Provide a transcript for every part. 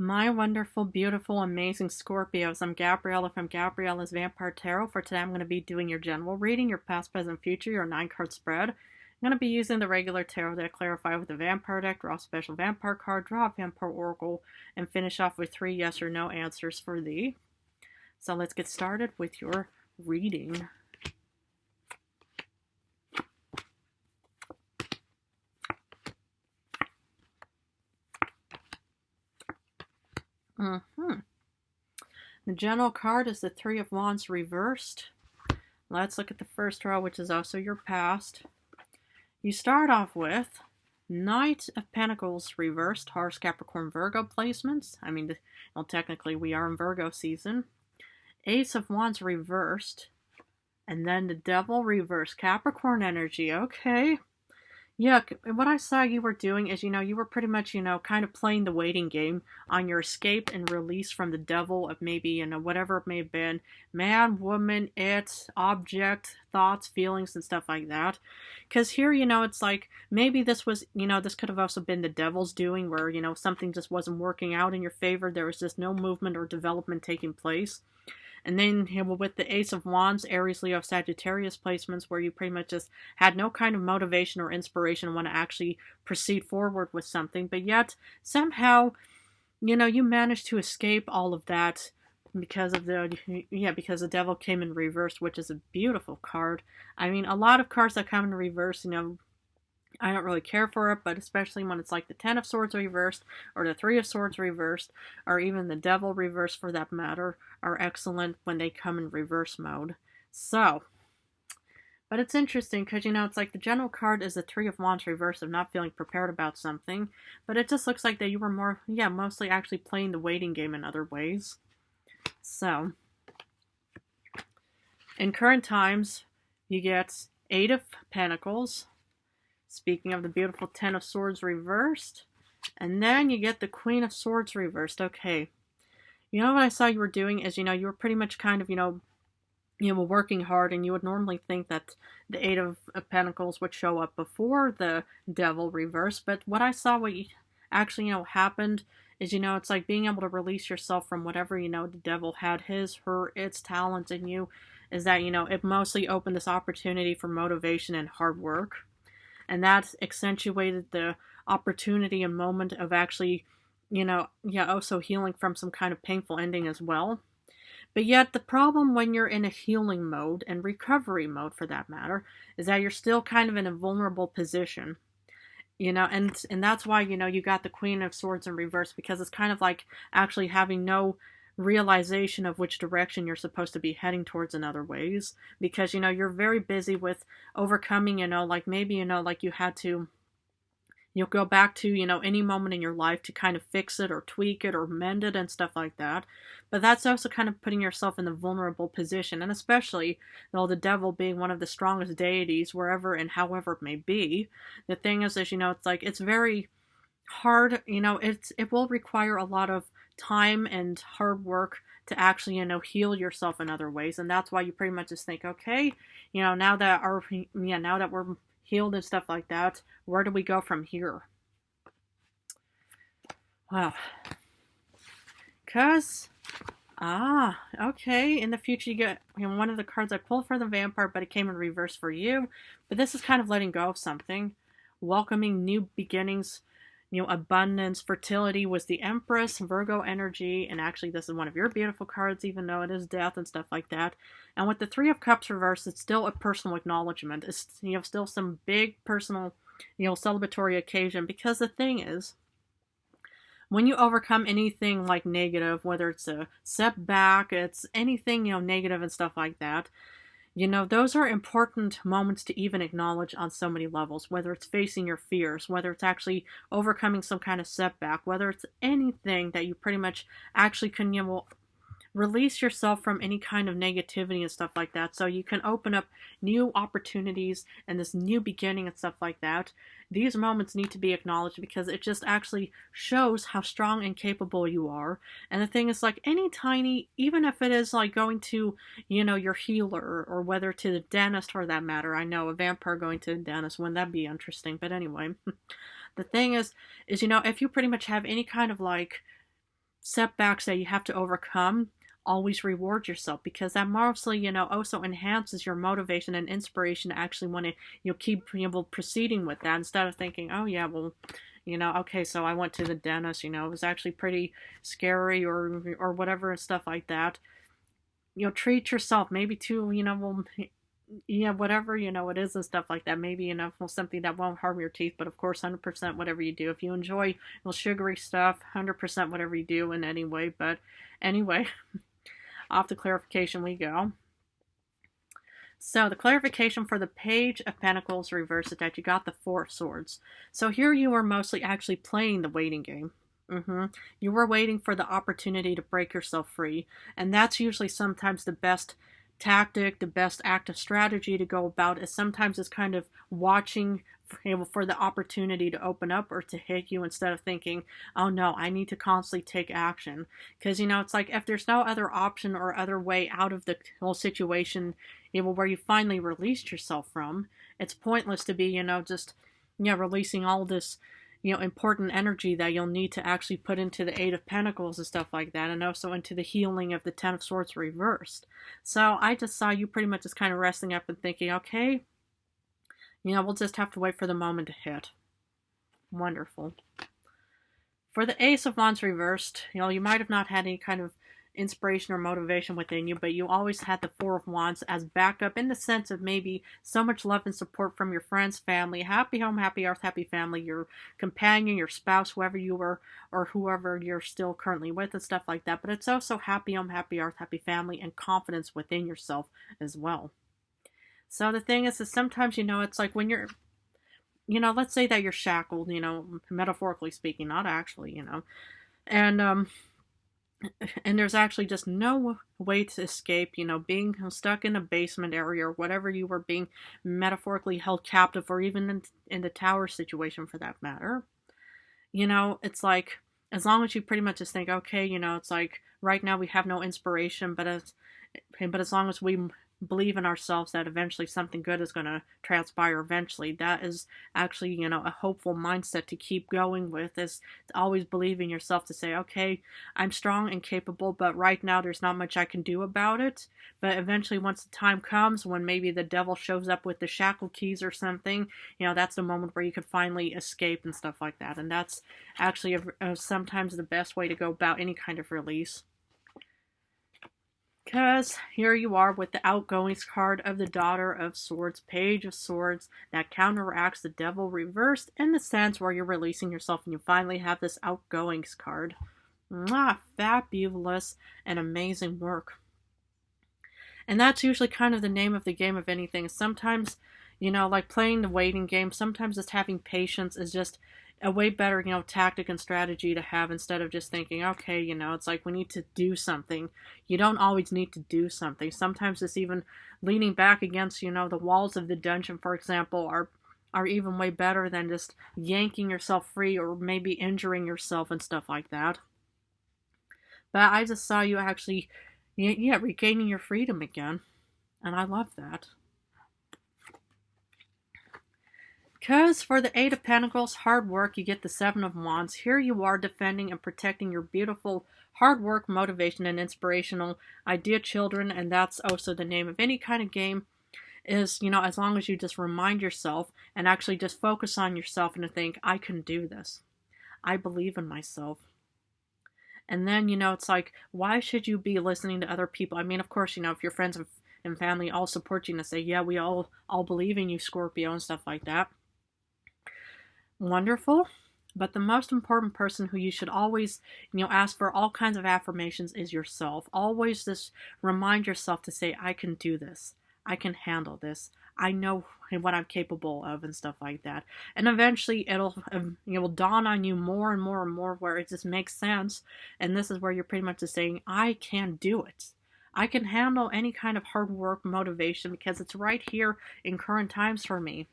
My wonderful, beautiful, amazing Scorpios. I'm Gabriella from Gabriella's Vampire Tarot. For today, I'm going to be doing your general reading, your past, present, future, your 9-card spread. I'm going to be using the regular tarot deck, clarify with the vampire deck, draw a special vampire card, draw a vampire oracle, and finish off with 3 yes or no answers for thee. So let's get started with your reading. The general card is the Three of Wands reversed. Let's look at the first row, which is also your past. You start off with Knight of Pentacles reversed, Taurus, Capricorn, Virgo placements. I mean, well, technically we are in Virgo season. Ace of Wands reversed. And then the Devil reversed, Capricorn energy. Okay. Yeah, what I saw you were doing is, you were pretty much, kind of playing the waiting game on your escape and release from the devil of maybe, whatever it may have been. Man, woman, it, object, thoughts, feelings, and stuff like that. Because here, it's like, maybe this was, this could have also been the devil's doing where, something just wasn't working out in your favor. There was just no movement or development taking place. And then with the Ace of Wands, Aries, Leo, Sagittarius placements, where you pretty much just had no kind of motivation or inspiration to want to actually proceed forward with something. But yet, somehow, you managed to escape all of that because of because the Devil came in reverse, which is a beautiful card. I mean, a lot of cards that come in reverse, I don't really care for it, but especially when it's like the Ten of Swords reversed, or the Three of Swords reversed, or even the Devil reversed for that matter, are excellent when they come in reverse mode. So, but it's interesting because, it's like the general card is the Three of Wands reversed of not feeling prepared about something, but it just looks like that you were mostly actually playing the waiting game in other ways. So, in current times, you get Eight of Pentacles. Speaking of the beautiful Ten of Swords reversed. And then you get the Queen of Swords reversed. Okay. What I saw you were doing is, you were pretty much kind of, working hard, and you would normally think that the Eight of Pentacles would show up before the Devil reversed. But what I saw actually, happened is, it's like being able to release yourself from whatever, the Devil had his, her, its talent in you, is that, it mostly opened this opportunity for motivation and hard work. And that accentuated the opportunity and moment of actually, also healing from some kind of painful ending as well. But yet the problem when you're in a healing mode, and recovery mode for that matter, is that you're still kind of in a vulnerable position. And that's why, you got the Queen of Swords in reverse, because it's kind of like actually having no realization of which direction you're supposed to be heading towards in other ways, because you're very busy with overcoming, like maybe like you had to go back to any moment in your life to kind of fix it or tweak it or mend it and stuff like that. But that's also kind of putting yourself in a vulnerable position, and especially though the Devil being one of the strongest deities wherever and however it may be, the thing is it's like it's very hard. It will require a lot of time and hard work to actually heal yourself in other ways. And that's why you pretty much just think, okay, now that we're healed and stuff like that, where do we go from here? Wow. Because okay, in the future you get one of the cards I pulled for the vampire, but it came in reverse for you. But this is kind of letting go of something, welcoming new beginnings. Abundance, fertility was the Empress, Virgo energy, and actually this is one of your beautiful cards, even though it is death and stuff like that. And with the Three of Cups reversed, it's still a personal acknowledgement. It's, still some big personal, celebratory occasion, because the thing is, when you overcome anything like negative, whether it's a setback, it's anything, negative and stuff like that, those are important moments to even acknowledge on so many levels, whether it's facing your fears, whether it's actually overcoming some kind of setback, whether it's anything that you pretty much actually can, release yourself from any kind of negativity and stuff like that, so you can open up new opportunities and this new beginning and stuff like that. These moments need to be acknowledged because it just actually shows how strong and capable you are. And the thing is, like, any tiny, even if it is like going to, your healer, or whether to the dentist for that matter. I know a vampire going to the dentist, wouldn't that be interesting? But anyway, the thing is, if you pretty much have any kind of like setbacks that you have to overcome, always reward yourself, because that mostly, also enhances your motivation and inspiration to actually want to, keep, proceeding with that, instead of thinking, oh yeah, well, okay, so I went to the dentist, it was actually pretty scary, or whatever and stuff like that. Treat yourself, maybe too, well, yeah, whatever, it is and stuff like that. Maybe, well, something that won't harm your teeth, but of course, 100% whatever you do. If you enjoy, sugary stuff, 100% whatever you do in any way. But anyway, off the clarification we go. So the clarification for the Page of Pentacles reverse is that you got the Four of Swords. So here you are mostly actually playing the waiting game. You were waiting for the opportunity to break yourself free. And that's usually sometimes the best tactic, the best active strategy to go about, is sometimes it's kind of watching for the opportunity to open up or to hit you, instead of thinking, oh no, I need to constantly take action. Because, it's like, if there's no other option or other way out of the whole situation, where you finally released yourself from, it's pointless to be, just, releasing all this, important energy that you'll need to actually put into the Eight of Pentacles and stuff like that, and also into the healing of the Ten of Swords reversed. So I just saw you pretty much just kind of resting up and thinking, okay, we'll just have to wait for the moment to hit. Wonderful. For the Ace of Wands reversed, you might have not had any kind of inspiration or motivation within you, but you always had the Four of Wands as backup, in the sense of maybe so much love and support from your friends, family, happy home, happy earth, happy family, your companion, your spouse, whoever you were, or whoever you're still currently with and stuff like that. But it's also happy home, happy earth, happy family, and confidence within yourself as well. So the thing is sometimes, it's like when you're, let's say that you're shackled, metaphorically speaking, not actually, and there's actually just no way to escape, being stuck in a basement area, or whatever you were being metaphorically held captive, or even in the tower situation for that matter. It's like, as long as you pretty much just think, okay, it's like, right now we have no inspiration, but as long as we believe in ourselves that eventually something good is going to transpire eventually, that is actually, a hopeful mindset to keep going with, is always believing yourself to say, okay, I'm strong and capable, but right now there's not much I can do about it. But eventually, once the time comes when maybe the devil shows up with the shackle keys or something, that's the moment where you could finally escape and stuff like that. And that's actually sometimes the best way to go about any kind of release. Because here you are with the outgoings card of the Daughter of Swords, Page of Swords, that counteracts the Devil reversed, in the sense where you're releasing yourself and you finally have this outgoings card. Fabulous and amazing work. And that's usually kind of the name of the game of anything. Sometimes, like playing the waiting game, sometimes just having patience is just a way better, tactic and strategy to have, instead of just thinking, okay, it's like we need to do something. You don't always need to do something. Sometimes it's even leaning back against, the walls of the dungeon, for example, are even way better than just yanking yourself free, or maybe injuring yourself and stuff like that. But I just saw you actually, regaining your freedom again. And I love that. Because for the Eight of Pentacles, hard work, you get the Seven of Wands. Here you are defending and protecting your beautiful hard work, motivation, and inspirational idea children. And that's also the name of any kind of game, is, as long as you just remind yourself and actually just focus on yourself and to think, I can do this. I believe in myself. And then, it's like, why should you be listening to other people? I mean, of course, if your friends and family all support you and say, yeah, we all believe in you, Scorpio, and stuff like that. Wonderful. But the most important person who you should always, ask for all kinds of affirmations is yourself. Always just remind yourself to say, I can do this. I can handle this. I know what I'm capable of and stuff like that. And eventually it will dawn on you more and more and more, where it just makes sense. And this is where you're pretty much just saying, I can do it. I can handle any kind of hard work, motivation, because it's right here in current times for me.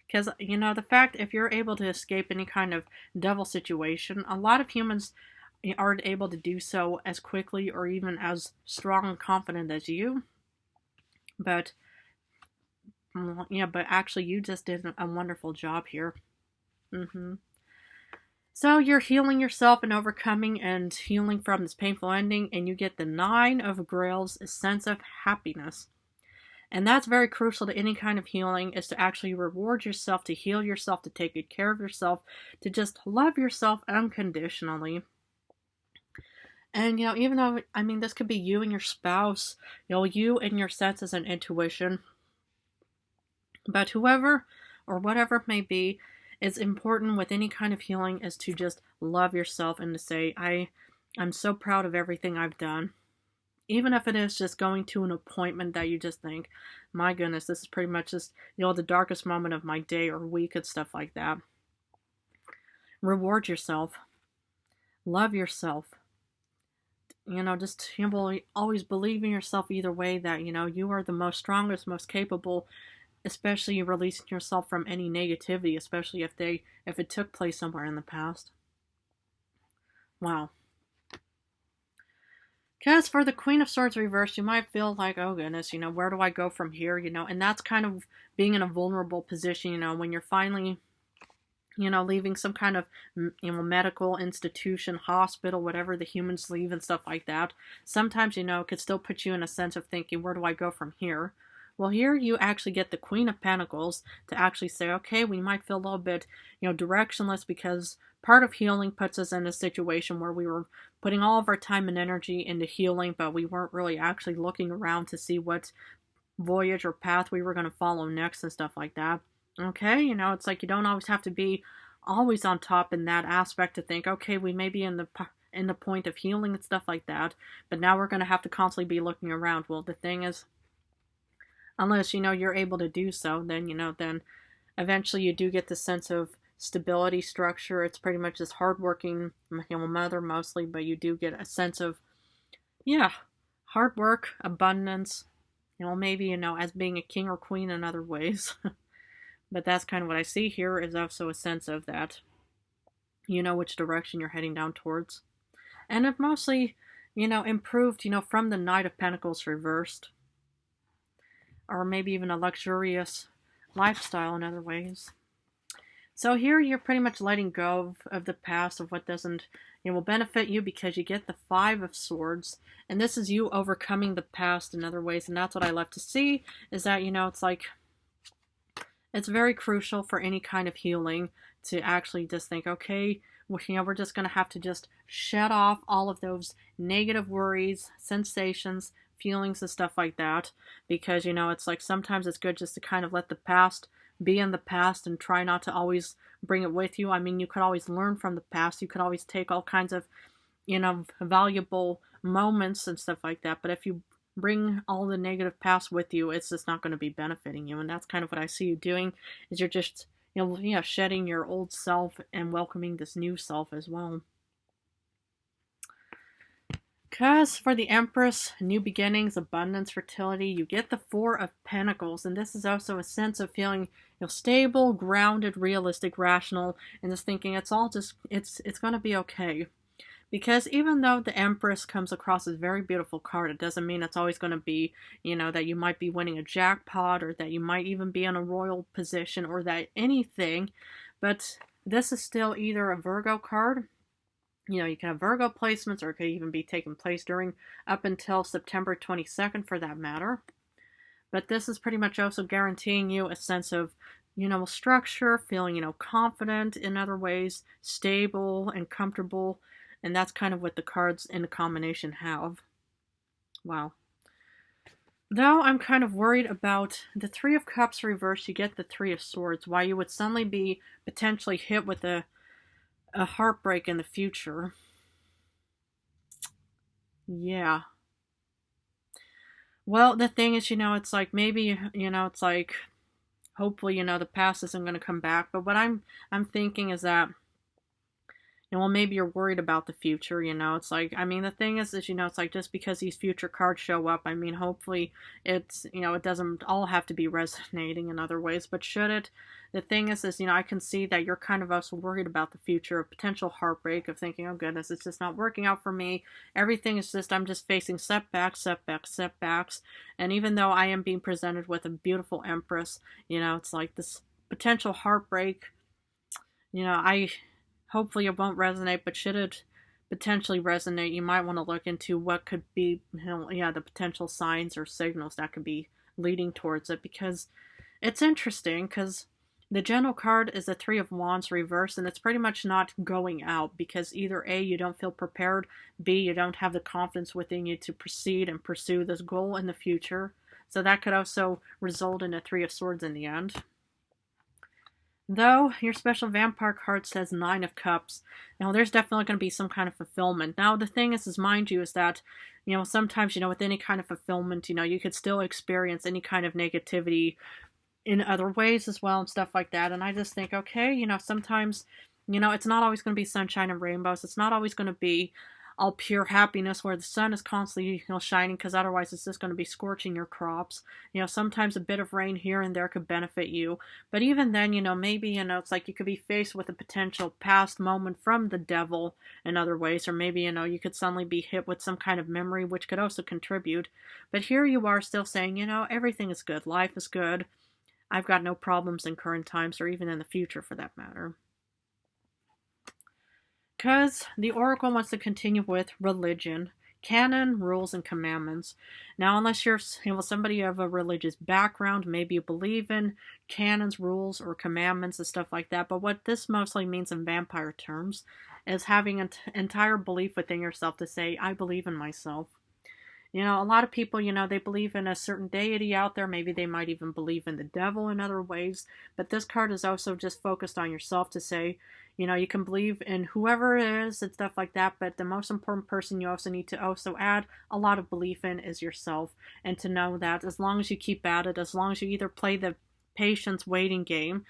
Because, the fact, if you're able to escape any kind of devil situation, a lot of humans aren't able to do so as quickly or even as strong and confident as you. But, but actually you just did a wonderful job here. So you're healing yourself and overcoming and healing from this painful ending, and you get the Nine of Grails, a sense of happiness. And that's very crucial to any kind of healing, is to actually reward yourself, to heal yourself, to take good care of yourself, to just love yourself unconditionally. And, even though, this could be you and your spouse, you and your senses and intuition. But whoever or whatever it may be, it's important with any kind of healing is to just love yourself and to say, I'm so proud of everything I've done. Even if it is just going to an appointment that you just think, my goodness, this is pretty much just, the darkest moment of my day or week and stuff like that. Reward yourself. Love yourself. Just always believe in yourself either way, that, you are the most strongest, most capable, especially releasing yourself from any negativity, especially if it took place somewhere in the past. Wow. Because for the Queen of Swords reversed, you might feel like, oh goodness, where do I go from here? And that's kind of being in a vulnerable position, when you're finally, leaving some kind of, medical institution, hospital, whatever the humans leave and stuff like that. Sometimes, it could still put you in a sense of thinking, where do I go from here? Well, here you actually get the Queen of Pentacles to actually say, okay, we might feel a little bit, directionless, because part of healing puts us in a situation where we were putting all of our time and energy into healing, but we weren't really actually looking around to see what voyage or path we were going to follow next and stuff like that. Okay, it's like you don't always have to be always on top in that aspect to think, okay, we may be in the point of healing and stuff like that, but now we're going to have to constantly be looking around. Well, the thing is, unless, you're able to do so, then, then eventually you do get the sense of stability, structure. It's pretty much this hardworking, mother mostly, but you do get a sense of, hard work, abundance, maybe, as being a king or queen in other ways. But that's kind of what I see here, is also a sense of that, which direction you're heading down towards. And it mostly, improved, from the Knight of Pentacles reversed. Or maybe even a luxurious lifestyle in other ways. So here you're pretty much letting go of the past, of what doesn't, will benefit you, because you get the Five of Swords. And this is you overcoming the past in other ways. And that's what I love to see, is that, it's like, it's very crucial for any kind of healing to actually just think, okay, we're just going to have to just shut off all of those negative worries, sensations, feelings and stuff like that, because it's like sometimes it's good just to kind of let the past be in the past and try not to always bring it with you. You could always learn from the past, you could always take all kinds of valuable moments and stuff like that, but if you bring all the negative past with you, it's just not going to be benefiting you. And that's kind of what I see you doing, is you're just shedding your old self and welcoming this new self as well. Because for the Empress, new beginnings, abundance, fertility, you get the Four of Pentacles. And this is also a sense of feeling stable, grounded, realistic, rational, and just thinking it's all just, it's going to be okay. Because even though the Empress comes across as a very beautiful card, it doesn't mean it's always going to be, that you might be winning a jackpot, or that you might even be in a royal position, or that anything. But this is still either a Virgo card. You can have Virgo placements, or it could even be taking place during up until September 22nd for that matter. But this is pretty much also guaranteeing you a sense of, structure, feeling, confident in other ways, stable and comfortable. And that's kind of what the cards in the combination have. Wow. Though I'm kind of worried about the Three of Cups reversed, you get the Three of Swords. Why you would suddenly be potentially hit with a heartbreak in the future. Yeah. Well, the thing is, it's like maybe, it's like hopefully, the past isn't going to come back. But what I'm thinking is that, well, maybe you're worried about the future, it's like, the thing is, it's like, just because these future cards show up, hopefully it's, it doesn't all have to be resonating in other ways, but should it, the thing is, I can see that you're kind of also worried about the future, of potential heartbreak, of thinking, oh goodness, it's just not working out for me, everything is just, I'm just facing setbacks, and even though I am being presented with a beautiful Empress, it's like this potential heartbreak, I hopefully it won't resonate, but should it potentially resonate, you might want to look into what could be, the potential signs or signals that could be leading towards it, because it's interesting, because the General card is the Three of Wands reversed, and it's pretty much not going out, because either A, you don't feel prepared, B, you don't have the confidence within you to proceed and pursue this goal in the future. So that could also result in a Three of Swords in the end. Though your special vampire card says Nine of Cups, there's definitely going to be some kind of fulfillment. Now, the thing is mind you, is that, sometimes, with any kind of fulfillment, you could still experience any kind of negativity in other ways as well and stuff like that. And I just think, okay, sometimes, it's not always going to be sunshine and rainbows. It's not always going to be all pure happiness where the sun is constantly, shining, because otherwise it's just going to be scorching your crops. Sometimes a bit of rain here and there could benefit you. But even then, maybe, it's like you could be faced with a potential past moment from the devil in other ways. Or maybe, you could suddenly be hit with some kind of memory, which could also contribute. But here you are still saying, everything is good. Life is good. I've got no problems in current times, or even in the future for that matter. Because the Oracle wants to continue with religion, canon, rules, and commandments. Now, unless you're somebody of a religious background, maybe you believe in canons, rules, or commandments and stuff like that. But what this mostly means in vampire terms is having an entire belief within yourself to say, I believe in myself. A lot of people, they believe in a certain deity out there. Maybe they might even believe in the devil in other ways. But this card is also just focused on yourself to say, you can believe in whoever it is and stuff like that. But the most important person you also need to also add a lot of belief in is yourself. And to know that as long as you keep at it, as long as you either play the patience waiting game,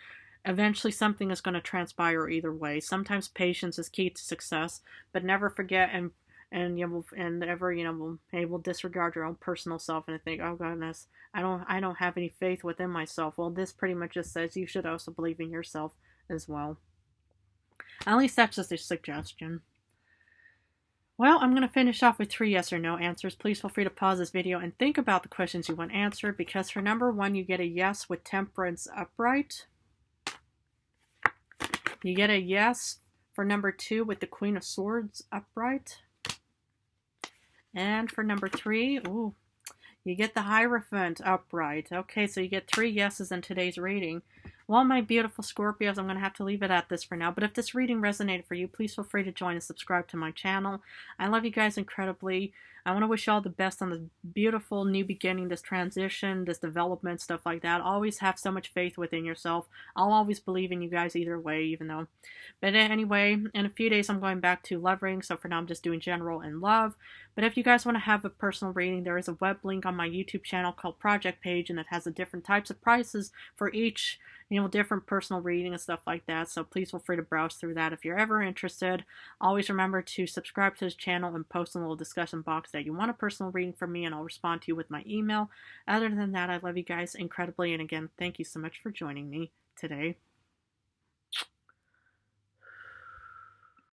eventually something is going to transpire either way. Sometimes patience is key to success, but never forget and we'll disregard your own personal self and think, oh goodness, I don't have any faith within myself. Well, this pretty much just says you should also believe in yourself as well. At least that's just a suggestion. Well, I'm going to finish off with 3 yes or no answers. Please feel free to pause this video and think about the questions you want answered, because for number 1, you get a yes with Temperance upright. You get a yes for number 2 with the Queen of Swords upright. And for number 3, you get the Hierophant upright. Okay, so you get 3 yeses in today's reading. Well, my beautiful Scorpios, I'm going to have to leave it at this for now. But if this reading resonated for you, please feel free to join and subscribe to my channel. I love you guys incredibly. I want to wish you all the best on this beautiful new beginning, this transition, this development, stuff like that. Always have so much faith within yourself. I'll always believe in you guys either way, even though. But anyway, in a few days I'm going back to love reading, so for now I'm just doing general and love. But if you guys want to have a personal reading, there is a web link on my YouTube channel called Project Page, and it has the different types of prices for each different personal reading and stuff like that. So please feel free to browse through that if you're ever interested. Always remember to subscribe to this channel and post in the little discussion box that you want a personal reading from me, and I'll respond to you with my email. Other than that, I love you guys incredibly, and again, thank you so much for joining me today.